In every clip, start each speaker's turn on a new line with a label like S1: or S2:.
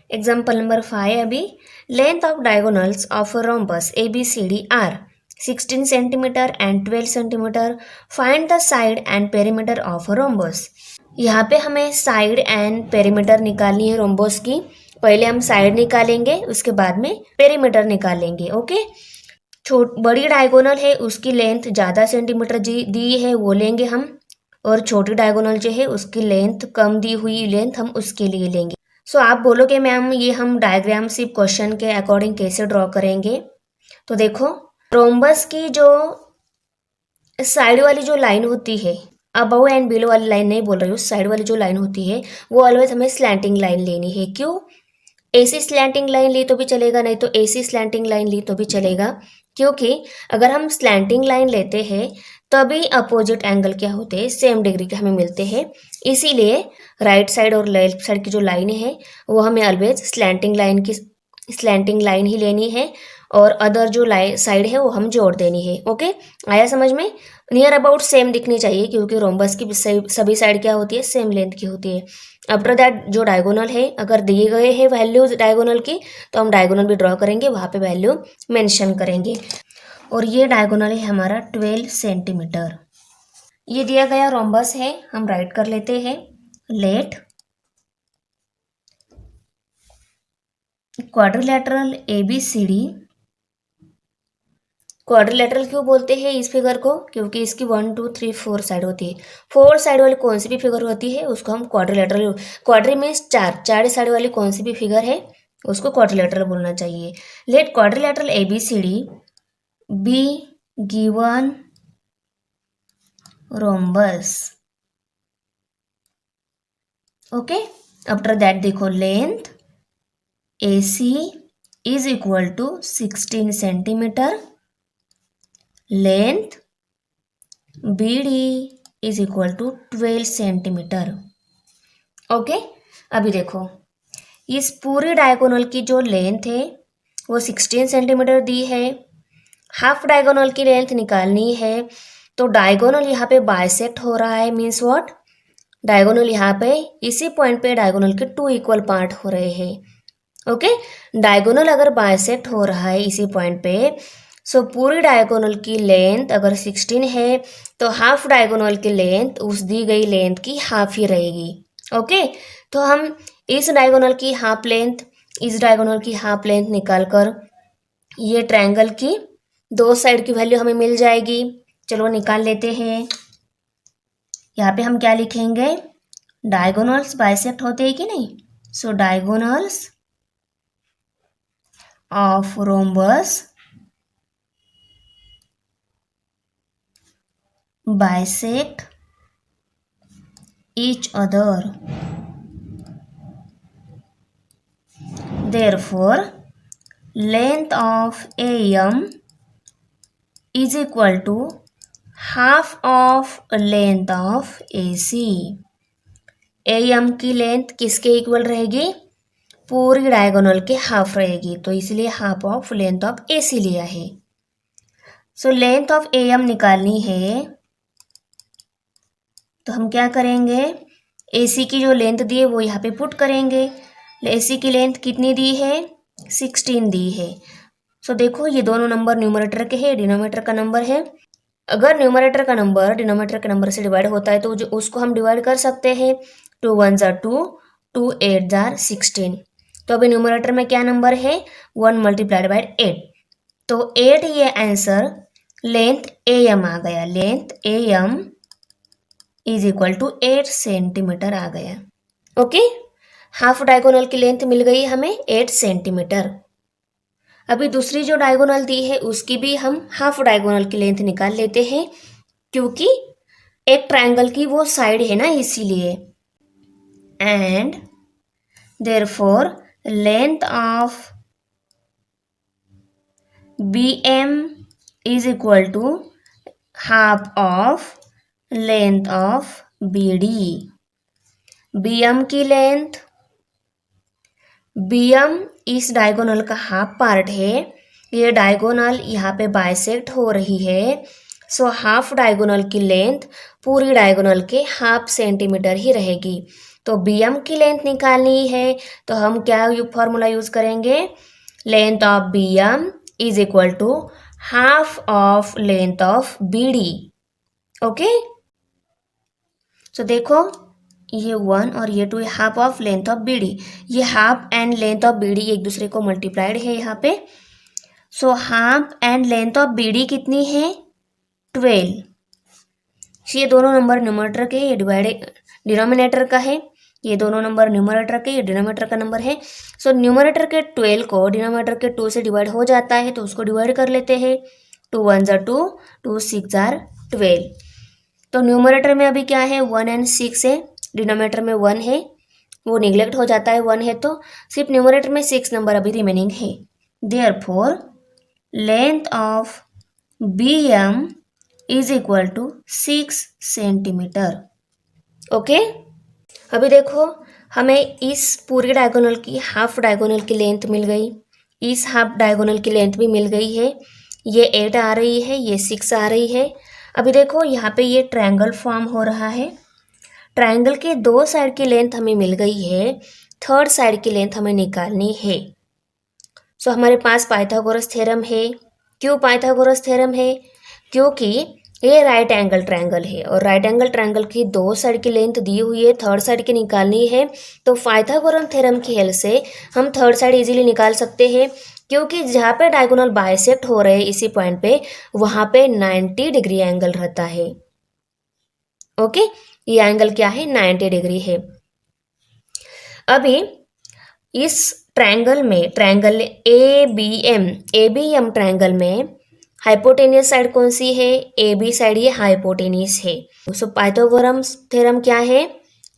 S1: Example number 5 अभी, length of diagonals of rhombus A B C D are 16 centimetre and 12 centimetre, find the side and perimeter of rhombus. यहाँ पे हमें side and perimeter निकालनी है rhombus की। पहले हम साइड निकालेंगे, उसके बाद में पेरीमीटर निकालेंगे। ओके, बड़ी डायगोनल है उसकी लेंथ ज़्यादा सेंटीमीटर दी है वो लेंगे हम, और छोटी डायगोनल जो है उसकी लेंथ कम दी हुई लेंथ हम उसके लिए लेंगे। सो आप बोलोगे मैम ये हम डायग्राम सिर्फ क्वेश्चन के अकॉर्डिंग कैसे ड्रॉ करेंगे? तो देखो, रोम्बस की जो साइड वाली जो लाइन होती है, अबव एंड बिलो वाली लाइन नहीं बोल रही हूँ, साइड वाली जो लाइन होती है वो ऑलवेज हमें स्लैंटिंग लाइन लेनी है। क्यों? ऐसी स्लैंटिंग लाइन ली तो भी चलेगा, नहीं तो ऐसी स्लैंटिंग लाइन ली तो भी चलेगा, क्योंकि अगर हम स्लैंटिंग लाइन लेते हैं तभी अपोजिट एंगल क्या होते हैं, सेम डिग्री के हमें मिलते हैं। इसीलिए राइट साइड और लेफ्ट साइड की जो लाइन है वो हमें ऑलवेज स्लैंटिंग लाइन ही लेनी है, और अदर जो साइड है वो हम जोड़ देनी है। ओके, आया समझ में? नियर अबाउट सेम दिखनी चाहिए, क्योंकि रोम्बस की सभी साइड क्या होती है, सेम लेंथ की होती है। आफ्टर दैट जो डायगोनल है, अगर दिए गए हैं वैल्यूज डायगोनल की तो हम डायगोनल भी ड्रॉ करेंगे, वहाँ पे वैल्यू मेंशन करेंगे। और ये डायगोनल है हमारा 12 सेंटीमीटर। ये दिया गया रोम्बस है, हम राइट कर लेते हैं, लेट क्वाड्रिलेटरल ABCD। क्वाड्रिलेटरल क्यों बोलते हैं इस फिगर को? क्योंकि इसकी 1 2 3 4 साइड होती है। 4 साइड वाली कौन सी भी फिगर होती है उसको हम क्वाड्रिलेटरल, क्वाड्री मीन्स चार साइड वाली कौन सी भी फिगर है उसको क्वाड्रिलेटरल बोलना चाहिए। Let quadrilateral ABCD be given rhombus. Okay, after that देखो, length AC is equal to 16 centimetre, length BD is equal to 12 centimetre. Okay, अभी देखो, इस पूरी डायगोनल की जो लेंथ है वो 16 सेंटीमीटर दी है। हाफ डायगोनल की लेंथ निकालनी है, तो डायगोनल यहाँ पे बाइसेक्ट हो रहा है, मीन्स व्हाट, डायगोनल यहाँ पे इसी पॉइंट पे डायगोनल के 2 इक्वल पार्ट हो रहे हैं। ओके, डायगोनल अगर बाइसेक्ट हो रहा है इसी पॉइंट पे, सो पूरी डायगोनल की लेंथ अगर 16 है तो हाफ डायगोनल की लेंथ उस दी गई लेंथ की हाफ ही रहेगी। ओके, तो हम इस डायगोनल की हाफ लेंथ, इस डायगोनल की हाफ लेंथ निकाल कर ये ट्रायंगल की दो साइड की वैल्यू हमें मिल जाएगी। चलो निकाल लेते हैं। यहाँ पे हम क्या लिखेंगे, डायगोनल्स बाइसेक्ट होते हैं कि नहीं? So diagonals of rhombus bisect each other, therefore length of AM is equal to half of length of AC। AM की लेंथ किसके इक्वल रहेगी? पूरी डायगोनल के हाफ रहेगी, तो इसलिए half of length of AC लिया है। सो लेंथ ऑफ AM निकालनी है, तो हम क्या करेंगे, AC की जो लेंथ दी है वो यहाँ पे पुट करेंगे। AC की लेंथ कितनी दी है? 16 दी है। सो देखो, ये दोनों नंबर न्यूमरेटर के हैं, डिनोमिनेटर का नंबर है। अगर न्यूमरेटर का नंबर डिनोमिनेटर के नंबर से डिवाइड होता है तो जो उसको हम डिवाइड कर सकते हैं। 2 1 जार 2, 2 8 जार 16। तो अभी न्यूमरेटर में क्या नंबर है? 1 मल्टीप्लाइड बाई 8। तो 8 ये आंसर लेंथ AM आ गया। Length AM is equal to 8 centimetre आ गया। ओके, हाफ डायगोनल की लेंथ मिल गई हमें 8 सेंटीमीटर। अभी दूसरी जो डायगोनल दी है उसकी भी हम हाफ डायगोनल की लेंथ निकाल लेते हैं, क्योंकि एक ट्रायंगल की वो साइड है ना, इसीलिए। And therefore length of BM is equal to half of length of BD। BM की लेंथ, BM इस डायगोनल का हाफ पार्ट है, ये डायगोनल यहाँ पे बाइसेक्ट हो रही है, सो हाफ डायगोनल की लेंथ पूरी डायगोनल के हाफ सेंटीमीटर ही रहेगी। तो बी एम की लेंथ निकालनी है तो हम क्या फॉर्मूला यूज करेंगे, length of B M is equal to half of length of B D. Okay, so देखो ये 1 और ये 2 half of length of B D, ये half and length of B D एक दूसरे को मल्टीप्लाइड है यहाँ पे। So half and length of B D कितनी है, 12। ये दोनों नंबर न्यूमरेटर के, ये डिवाइड डिनोमिनेटर का है, ये दोनों नंबर न्यूमरेटर के, ये डिनोमिनेटर का नंबर है। सो न्यूमरेटर के 12 को डिनोमिनेटर के 2 से डिवाइड हो जाता है तो उसको डिवाइड कर लेते हैं। 2 1 जार 2, 2 6 जार 12। तो न्यूमरेटर में अभी क्या है, 1 एंड 6 है, डिनोमिनेटर में 1 है, वो निगलेक्ट हो जाता है 1 है तो सिर्फ न्यूमरेटर में 6 नंबर अभी रिमेनिंग है। Therefore length of B M is equal to 6 centimetre. Okay, अभी देखो हमें इस पूरे डायगोनल की हाफ डायगोनल की लेंथ मिल गई, इस हाफ डायगोनल की लेंथ भी मिल गई है। ये 8 आ रही है, ये 6 आ रही है। अभी देखो यहाँ पे ये ट्रायंगल फॉर्म हो रहा है, ट्रायंगल के 2 साइड की लेंथ हमें मिल गई है, थर्ड साइड की लेंथ हमें निकालनी है। सो हमारे पास पाइथागोरस थ्योरम है। क्यों पाइथागोरस थ्योरम है, क्योंकि ये राइट एंगल ट्रायंगल है और राइट एंगल ट्रायंगल की 2 साइड की लेंथ दी हुई है, थर्ड साइड की निकालनी है। तो पाइथागोरस थ्योरम की हेल्प से हम थर्ड साइड इजीली निकाल सकते हैं, क्योंकि जहाँ पे डायगोनल बाइसेक्ट हो रहे हैं इसी पॉइंट पे, वहाँ पे 90 डिग्री एंगल रहता है। ओके, ये एंगल क्या है, 90 डिग्री है। अभी इस ट्रायंगल में, triangle A B M triangle में हाइपोटेनियस साइड कौन सी है, ए बी साइड ये हाइपोटेनियस है। सो पाइथागोरस थ्योरम क्या है,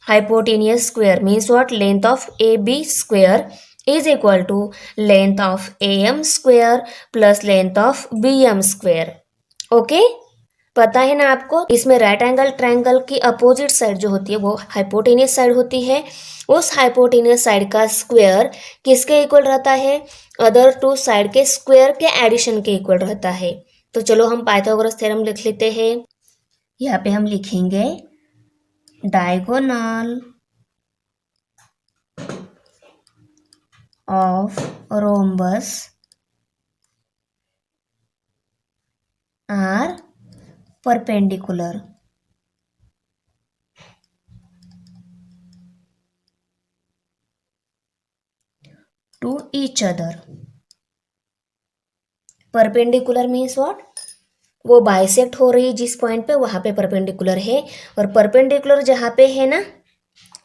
S1: hypotenuse square means what, length of A B square is equal to length of A M square plus length of B M square. Okay, पता है ना आपको, इसमें right angle triangle की opposite side जो होती है वो हाइपोटेनियस साइड होती है। उस हाइपोटेनियस साइड का स्क्वायर किसके इक्वल रहता है, अदर टू साइड के स्क्वायर के एडिशन के इक्वल रहता है। तो चलो हम पाइथागोरस थ्योरम लिख लेते हैं। यहाँ पे हम लिखेंगे diagonal of rhombus are perpendicular to each other। Perpendicular means what, वो बाइसेक्ट हो रही है जिस पॉइंट पे, वहाँ पे परपेंडिकुलर है, और परपेंडिकुलर जहाँ पे है ना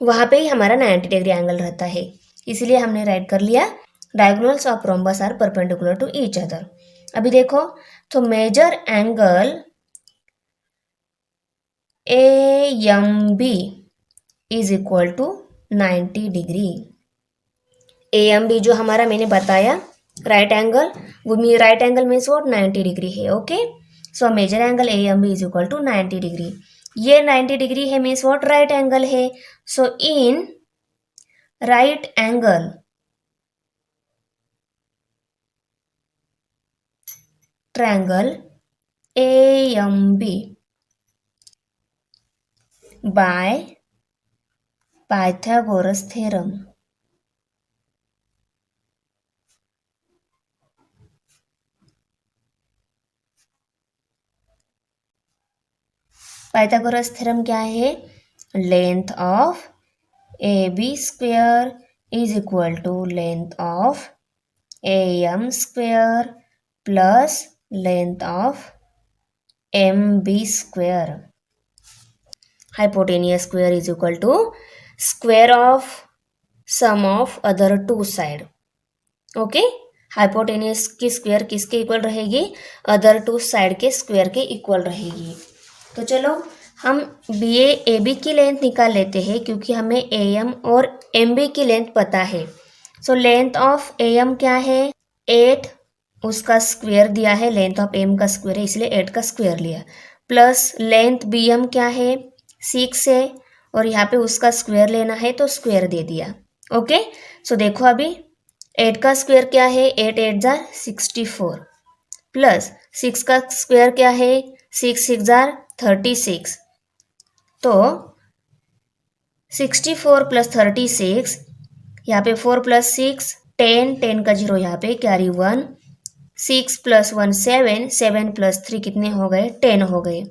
S1: वहाँ पे ही हमारा 90 डिग्री एंगल रहता है, इसलिए हमने राइट कर लिया diagonals of rhombus are perpendicular to each other. अभी देखो तो measure angle A M B is equal to 90 degree. A M B जो हमारा मैंने बताया राइट एंगल, वो right angle means what, 90 degree है। Okay, so measure angle A M B is equal to 90 degree. ये 90 डिग्री है means what, right angle है। So in right angle triangle A M B by Pythagoras theorem, Pythagoras theorem क्या है, length of A B square is equal to length of A M square plus length of M B square. Hypotenuse square is equal to square of sum of other two side. Okay, hypotenuse की square किसके इक्वल रहेगी, other two side के square के इक्वल रहेगी। तो चलो हम बी ए बी की लेंथ निकाल लेते हैं, क्योंकि हमें ए एम और एम बी की लेंथ पता है। So length of A M क्या है, 8, उसका स्क्वायर दिया है, लेंथ ऑफ एम का स्क्वायर है इसलिए 8 का स्क्वायर लिया, प्लस लेंथ बी एम क्या है, 6 है, और यहाँ पे उसका स्क्वायर लेना है तो स्क्वायर दे दिया। ओके, सो देखो अभी 8 का स्क्वायर क्या है, 8 8 जार 64, प्लस 6 का स्क्वायर क्या है, 6 6 जार 36। तो 64 प्लस 36, यहाँ पे 4 प्लस 6 10, 10 का 0 यहाँ पे कैरी 1, 6 प्लस 1 7, 7 प्लस 3 कितने हो गए 10 हो गए।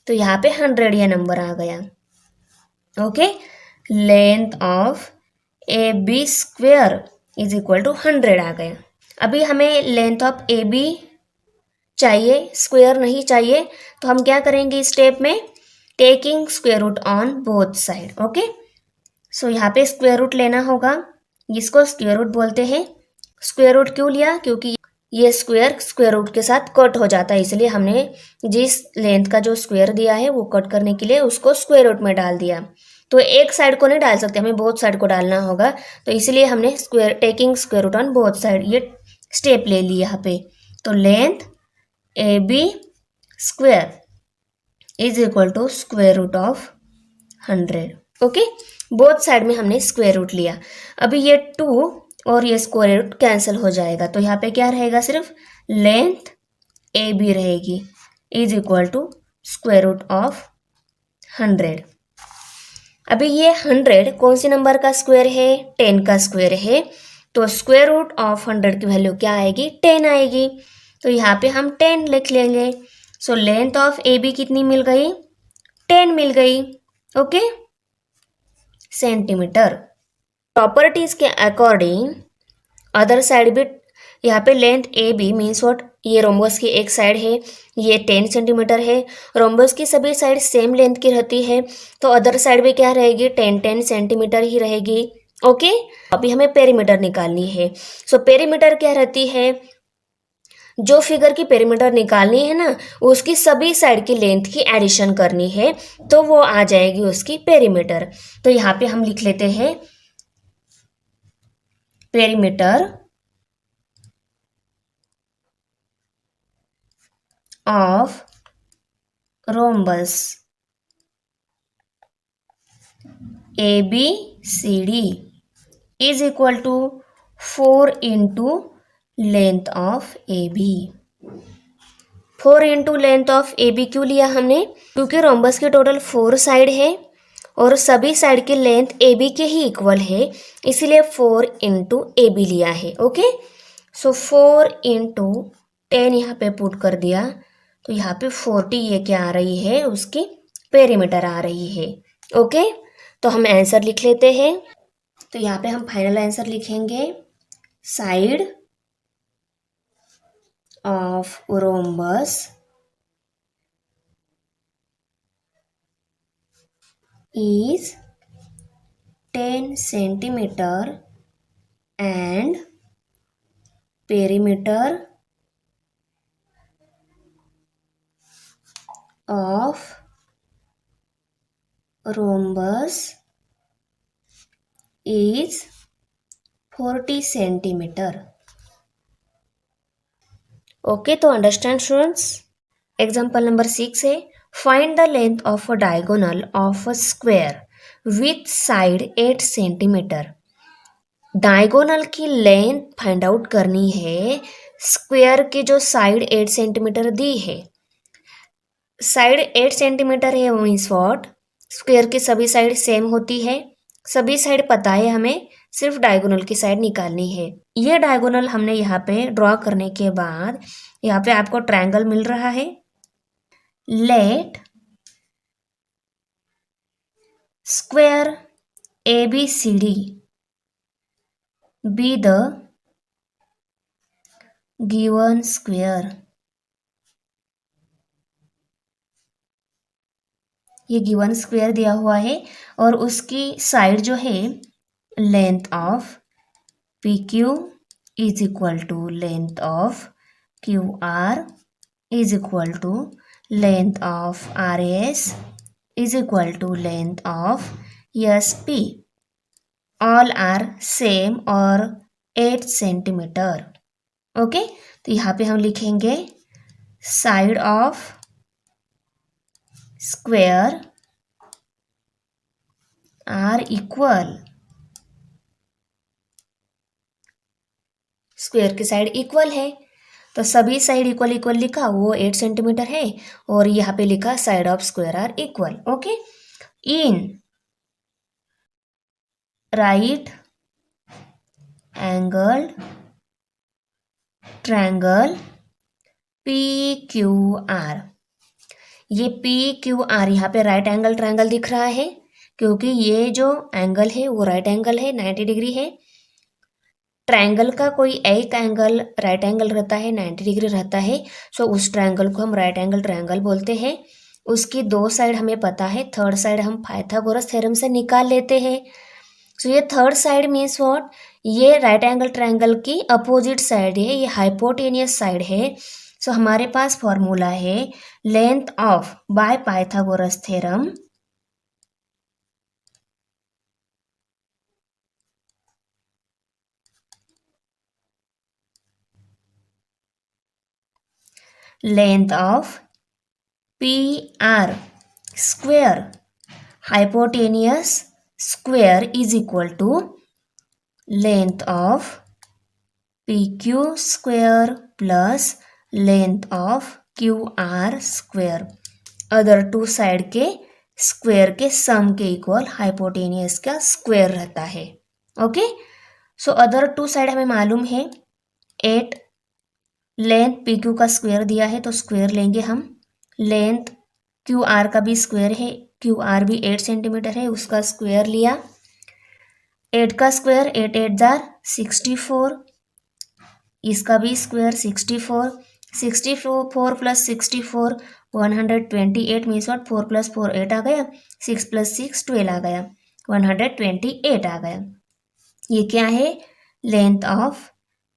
S1: तो यहाँ पे 100 ये नंबर आ गया। Okay, length of A B square is equal to 100 आ गया। अभी हमें लेंथ ऑफ ए बी चाहिए, स्क्वेयर नहीं चाहिए, तो हम क्या करेंगे इस स्टेप में, taking square root on both side. Okay, so यहाँ पे स्क्वेयर रूट लेना होगा, जिसको स्क्वेयर रूट बोलते हैं। स्क्वेयर रूट क्यों लिया, क्योंकि ये स्क्वेयर स्क्वेयर रूट के साथ कट हो जाता है, इसलिए हमने जिस लेंथ का जो स्क्वेयर दिया है वो कट करने के लिए उसको स्क्वेयर रूट में डाल दिया। तो एक साइड को नहीं डाल सकते, हमें बोथ साइड को डालना होगा, तो इसलिए हमने square taking square root on both side ये स्टेप ले ली यहाँ पे। तो length A B square is equal to square root of 100। Okay, both side में हमने स्क्वेयर रूट लिया। अभी ये 2 और ये स्क्वायर रूट कैंसिल हो जाएगा, तो यहाँ पे क्या रहेगा, सिर्फ लेंथ ए बी रहेगी is equal to square root of 100। अभी ये 100 कौन सी नंबर का स्क्वायर है, 10 का स्क्वायर है, तो स्क्वायर रूट ऑफ 100 की वैल्यू क्या आएगी, 10 आएगी। तो यहाँ पे हम 10 लिख लेंगे। So length of A B कितनी मिल गई, 10 मिल गई। Okay, centimetre. प्रॉपर्टीज के अकॉर्डिंग अदर साइड भी, यहाँ पे length A B means what, ये रोम्बस की एक साइड है, ये 10 सेंटीमीटर है, रोम्बस की सभी साइड सेम लेंथ की रहती है, तो अदर साइड भी क्या रहेगी, 10 सेंटीमीटर ही रहेगी। ओके, अभी हमें पेरीमीटर निकालनी है। सो पेरीमीटर क्या रहती है, जो फिगर की पेरीमीटर निकालनी है ना, उसकी सभी साइड की लेंथ की एडिशन करनी है, तो वो आ जाएगी उसकी पेरीमीटर। तो यहाँ पे हम लिख लेते हैं perimeter of rhombus A B C D is equal to 4 into length of A B. 4 into length of A B क्यों लिया हमने, क्योंकि रोम्बस की टोटल 4 साइड है और सभी साइड की लेंथ ए बी के ही इक्वल है, इसीलिए 4 इंटू ए बी लिया है। ओके, सो 4 इंटू 10 यहाँ पे पुट कर दिया, तो यहाँ पे 40 ये क्या आ रही है, उसकी पेरीमीटर आ रही है। ओके, तो हम आंसर लिख लेते हैं। तो यहाँ पे हम फाइनल आंसर लिखेंगे, side of rhombus is 10 centimeter and perimeter of rhombus is 40 centimeter. Okay, तो अंडरस्टैंड स्टूडेंट्स। एग्जाम्पल नंबर 6 है, find the length of a diagonal of a square with side 8 centimetre. Diagonal की length find out करनी है, square की जो side 8 centimetre दी है, side 8 centimetre है, means what, square की सभी साइड सेम होती है, सभी साइड पता है हमें, सिर्फ डायगोनल की साइड निकालनी है। ये डायगोनल हमने यहाँ पे ड्रॉ करने के बाद यहाँ पे आपको ट्रायंगल मिल रहा है। Let square ABCD be the given square। ये गिवन स्क्वायर दिया हुआ है और उसकी साइड जो है, length of PQ is equal to length of QR is equal to length of RAS is equal to length of SP. All are same और 8 centimetre. Okay, तो यहाँ पे हम लिखेंगे side of square are equal, square की side equal है, तो सभी साइड इक्वल इक्वल लिखा, वो 8 सेंटीमीटर है, और यहाँ पे लिखा side of square are equal. Okay, in right angle triangle P Q R. ये पी क्यू आर यहाँ पे राइट एंगल ट्रायंगल दिख रहा है क्योंकि ये जो एंगल है वो राइट एंगल है, 90 डिग्री है। ट्रायंगल का कोई एक एंगल राइट एंगल रहता है, 90 डिग्री रहता है, सो उस ट्रायंगल को हम राइट एंगल ट्रायंगल बोलते हैं। उसकी दो साइड हमें पता है, थर्ड साइड हम पाइथागोरस थ्योरम से निकाल लेते हैं। सो ये थर्ड साइड मीन्स व्हाट, ये राइट एंगल ट्रायंगल की अपोजिट साइड है, ये हाइपोटेनियस साइड है। सो हमारे पास फॉर्मूला है length of bye Pythagoras theorem length of P are square hypotenuse square is equal to length of PQ square plus length of QR square। Other two side के square के sum के equal hypotenuse का square रहता है। Okay, so other two side हमें मालूम है 8, length P Q का स्क्वेयर दिया है तो स्क्वेयर लेंगे हम, लेंथ क्यू आर का भी स्क्वेयर है, क्यू आर भी 8 सेंटीमीटर है, उसका स्क्वेयर लिया। 8 का स्क्वेयर 8 8 जार 64, इसका भी square 64, 64 plus 64 128 means what, 4 plus 4 8 आ गया, 6 प्लस 6 12 आ गया, 128 आ गया। ये क्या है, length of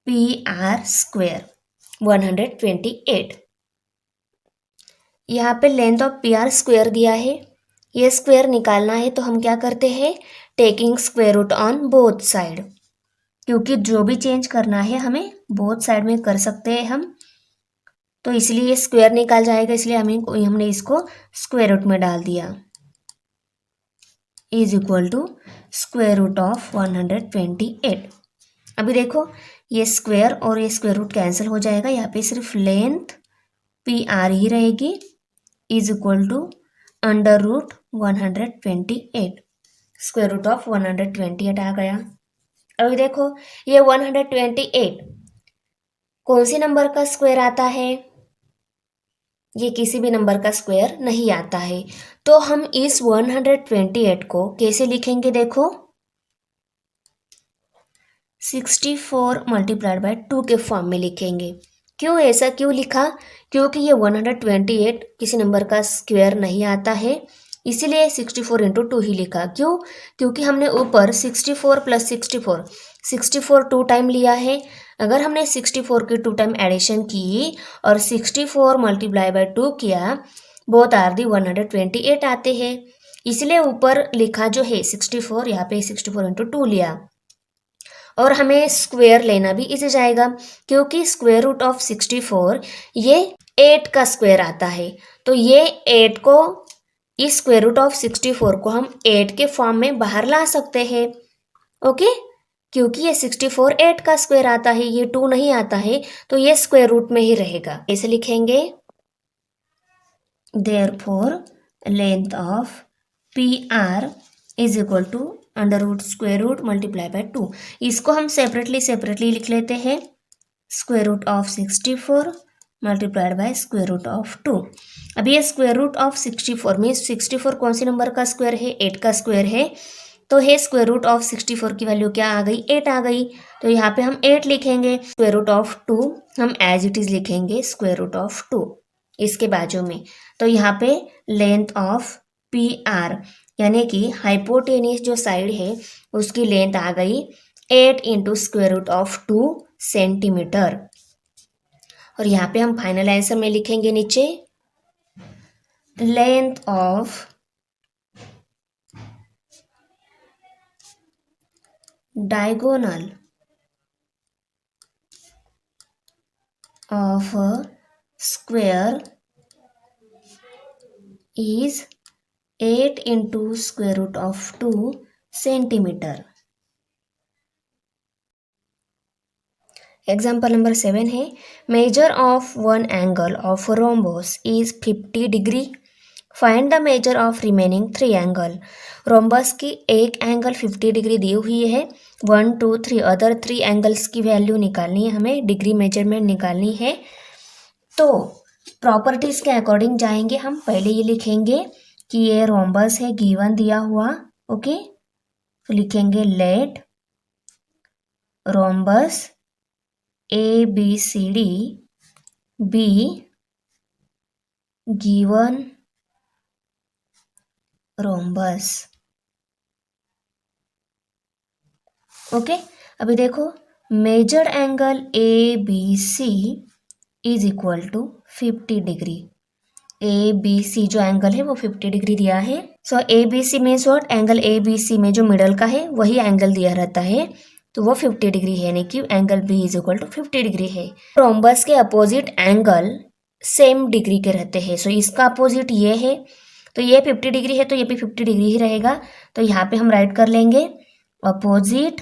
S1: P are square 128। यहाँ पे length of P are square दिया है, ये स्क्वेयर निकालना है तो हम क्या करते हैं, taking square root on both side, क्योंकि जो भी चेंज करना है हमें बोथ साइड में कर सकते हैं हम, तो इसलिए ये स्क्वेयर निकाल जाएगा, इसलिए हमने इसको स्क्वेयर रूट में डाल दिया, is equal to square root of 128। अभी देखो ये स्क्वेयर और ये स्क्वेयर रूट कैंसिल हो जाएगा, यहाँ पे सिर्फ लेंथ पी आर ही रहेगी, is equal to under root 128, square root of 128 आ गया। अभी देखो ये 128 कौन सी नंबर का स्क्वायर आता है, ये किसी भी नंबर का स्क्वायर नहीं आता है, तो हम इस 128 को कैसे लिखेंगे, देखो 64 मल्टीप्लाइड बाय 2 के फॉर्म में लिखेंगे। क्यों ऐसा क्यों लिखा, क्योंकि ये 128 किसी नंबर का स्क्वायर नहीं आता है, इसीलिए 64 इंटू 2 ही लिखा। क्यों, क्योंकि हमने ऊपर 64 प्लस 64 2 टाइम लिया है, अगर हमने 64 की 2 टाइम एडिशन की और 64 मल्टीप्लाई बाय 2 किया, बोथ आर दी 128 आते हैं, इसलिए ऊपर लिखा जो है 64, यहाँ पे 64 इंटू 2 लिया। और हमें स्क्वेयर लेना भी इजी जाएगा, क्योंकि स्क्वेयर रूट ऑफ 64 ये 8 का स्क्वेयर आता है, तो ये 8 को, इस स्क्वेयर रूट ऑफ 64 को हम 8 के फॉर्म में बाहर ला सकते हैं। ओके, क्योंकि ये 64 8 का स्क्वेयर आता है, ये 2 नहीं आता है, तो ये स्क्वेयर रूट में ही रहेगा। ऐसे लिखेंगे, therefore length of P R is equal to under root square root multiply by 2। इसको हम सेपरेटली लिख लेते हैं, square root of 64 multiplied by square root of 2। अब ये स्क्वेयर रूट ऑफ 64 मीन्स 64 कौन सी नंबर का स्क्वायर है, 8 का स्क्वायर है, तो है स्क्वायर रूट ऑफ 64 की वैल्यू क्या आ गई, 8 आ गई, तो यहाँ पे हम 8 लिखेंगे। स्क्वायर रूट ऑफ 2 हम एज इट इज लिखेंगे स्क्वायर रूट ऑफ 2 इसके बाजू में, तो यहाँ पे लेंथ ऑफ पी आर यानी कि हाइपोटेनियस जो साइड है उसकी लेंथ आ गई 8 into square root of 2 centimetre. और यहाँ पे हम फाइनल आंसर में लिखेंगे नीचे, length of diagonal of a square is 8 into square root of 2 centimeter। Example number 7 है, measure of one angle of rhombus is 50 degree, find the measure of remaining 3 angle. Rhombus की एक angle 50 degree दी हुई है, 1 2 3 other 3 angles की value निकालनी है, हमें degree measurement निकालनी है। तो प्रॉपर्टीज के अकॉर्डिंग जाएंगे हम। पहले ये लिखेंगे कि ये रोम्बस है गिवन दिया हुआ, ओके। तो लिखेंगे let rhombus A B C D be given rhombus, okay. अभी देखो measured angle A B C is equal to 50 degree. A B C जो एंगल है वो 50 डिग्री दिया है। So A B C means what, angle A B C में जो middle का है वही एंगल दिया रहता है, तो वो 50 डिग्री है, यानी कि angle B is equal to 50 degree है। रोम्बस के अपोजिट एंगल सेम डिग्री के रहते हैं। सो इसका अपोजिट ये है, तो ये 50 डिग्री है तो ये भी 50 डिग्री ही रहेगा। तो यहाँ पे हम राइट कर लेंगे opposite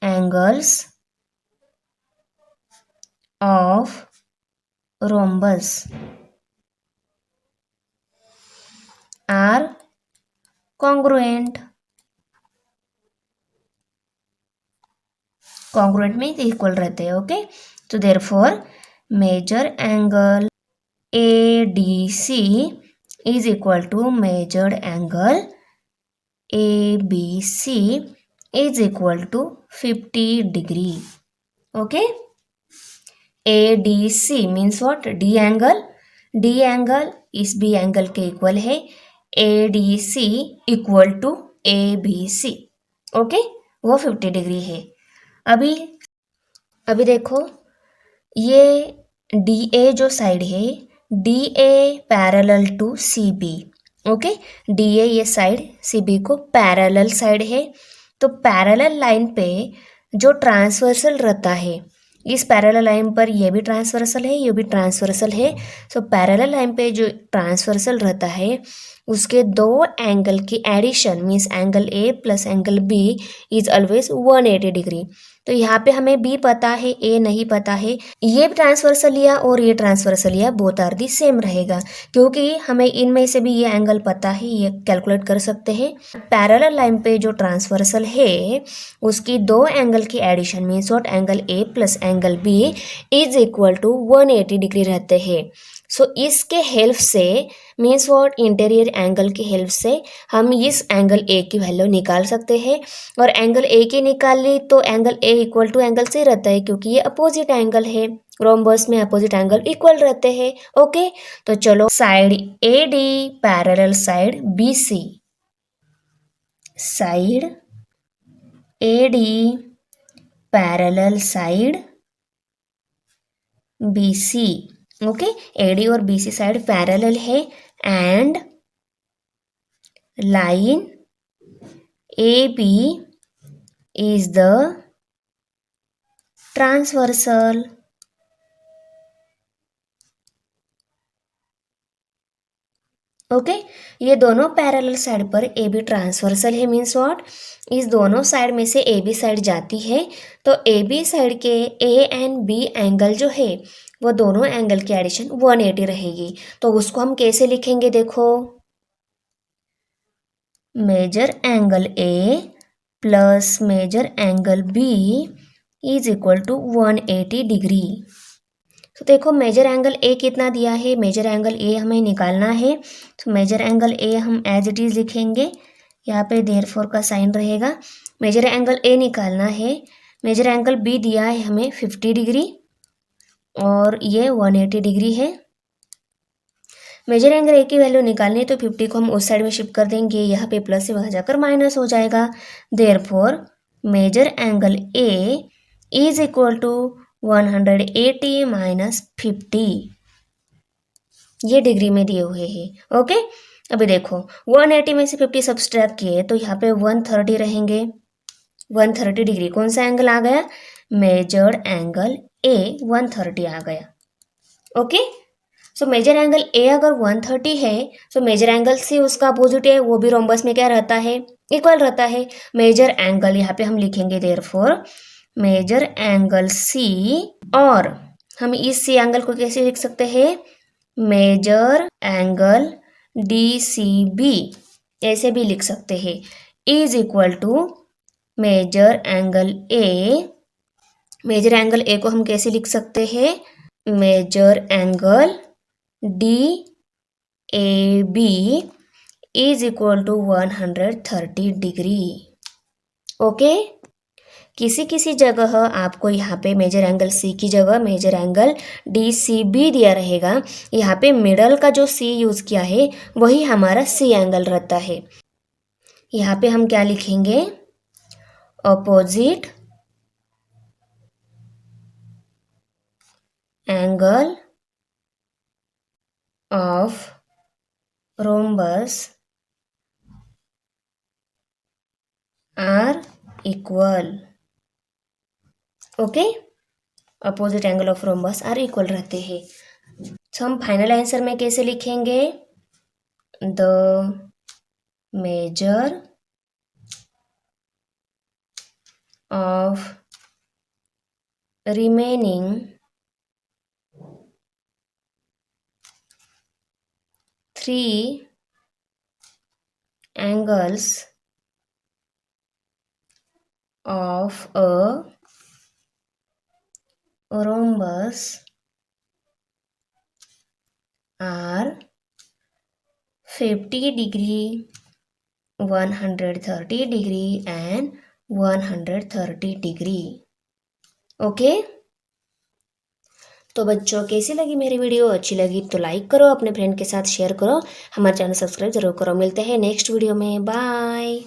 S1: angles of rhombus are congruent। congruent में इक्वल रहते हैं, ओके। तो therefore measure angle ADC is equal to measured angle ABC is equal to 50 degree, okay। ADC means what, D angle इस B एंगल के equal है, ADC equal to ABC, okay. वो 50 degree है। अभी देखो ये DA जो साइड है, DA parallel to CB, okay. DA ये साइड CB को पैरेलल साइड है। तो पैरेलल लाइन पे जो ट्रांसवर्सल रहता है, इस पैरेलल लाइन पर ये भी ट्रांसवर्सल है, ये भी ट्रांसवर्सल है। सो पैरेलल लाइन पे जो ट्रांसवर्सल रहता है उसके दो एंगल की addition means angle A plus angle B is always 180 degree. तो यहाँ पे हमें बी पता है, ए नहीं पता है। ये ट्रांसवर्सल लिया और ये ट्रांसवर्सल लिया, बोथ आर दी सेम रहेगा, क्योंकि हमें इनमें से भी ये एंगल पता है, ये कैलकुलेट कर सकते हैं। पैरेलल लाइन पे जो ट्रांसवर्सल है उसकी दो एंगल की addition means what, angle A plus angle B is equal to 180 degree रहते हैं। सो इसके हेल्प से मीन्स व्हाट, इंटीरियर एंगल की हेल्प से हम इस एंगल ए की वैल्यू निकाल सकते हैं। और एंगल ए की निकाल ली तो angle A equal to angle C रहता है, क्योंकि ये अपोजिट एंगल है। रोम्बस में अपोजिट एंगल इक्वल रहते हैं, ओके। तो चलो side A D parallel side B C, side A D parallel side B C, okay. AD और बीसी साइड पैरेलल है and line A B is the transversal, okay. ये दोनों parallel side पर A B transversal है means what, इस दोनों side में से ए बी साइड जाती है, तो ए बी साइड के ए एंड बी एंगल जो है वो दोनों एंगल की एडिशन 180 रहेगी। तो उसको हम कैसे लिखेंगे, देखो measure angle A plus measure angle B is equal to 180 degree. तो देखो मेजर एंगल ए कितना दिया है, मेजर एंगल ए हमें निकालना है। तो मेजर एंगल ए हम एज इट इज लिखेंगे, यहाँ पे देयरफॉर का साइन रहेगा। मेजर एंगल ए निकालना है, मेजर एंगल बी दिया है हमें 50 डिग्री और ये 180 डिग्री है। मेजर एंगल ए की वैल्यू निकालनी है तो 50 को हम उस साइड में शिफ्ट कर देंगे, यहाँ पे प्लस से वहाँ जाकर माइनस हो जाएगा। Therefore measure angle A is equal to 180 minus 50, ये डिग्री में दिए हुए हैं, ओके। अभी देखो 180 में से 50 सब्सट्रैक्ट किए तो यहाँ पे 130 रहेंगे, 130 डिग्री कौन सा एंगल आ गया, मेजर्ड एंगल ए 130 आ गया, okay. So measure angle A अगर 130 है तो मेजर एंगल सी उसका अपोजिट है, वो भी रोम्बस में क्या रहता है, इक्वल रहता है। मेजर एंगल यहाँ पे हम लिखेंगे देयरफॉर मेजर एंगल सी, और हम इस सी एंगल को कैसे लिख सकते हैं, मेजर एंगल DCB, ऐसे भी लिख सकते हैं, is equal to measure angle A. Measure angle A को हम कैसे लिख सकते हैं? Measure angle DAB is equal to 130 degree. Okay, किसी किसी जगह आपको यहाँ पे मेजर एंगल C की जगह मेजर एंगल DCB दिया रहेगा। यहाँ पे मिडल का जो C यूज़ किया है वही हमारा C एंगल रहता है। यहाँ पे हम क्या लिखेंगे? Opposite angle of rhombus are equal. Okay, opposite angle of rhombus are equal रहते हैं। तो हम फाइनल आंसर में कैसे लिखेंगे? The measure of remaining 3 angles of a rhombus are 50 degree, 130 degree and 130 degree। Okay, तो बच्चों कैसी लगी मेरी वीडियो? अच्छी लगी तो लाइक करो, अपने फ्रेंड के साथ शेयर करो, हमारे चैनल सब्सक्राइब जरूर करो। मिलते हैं नेक्स्ट वीडियो में, बाय।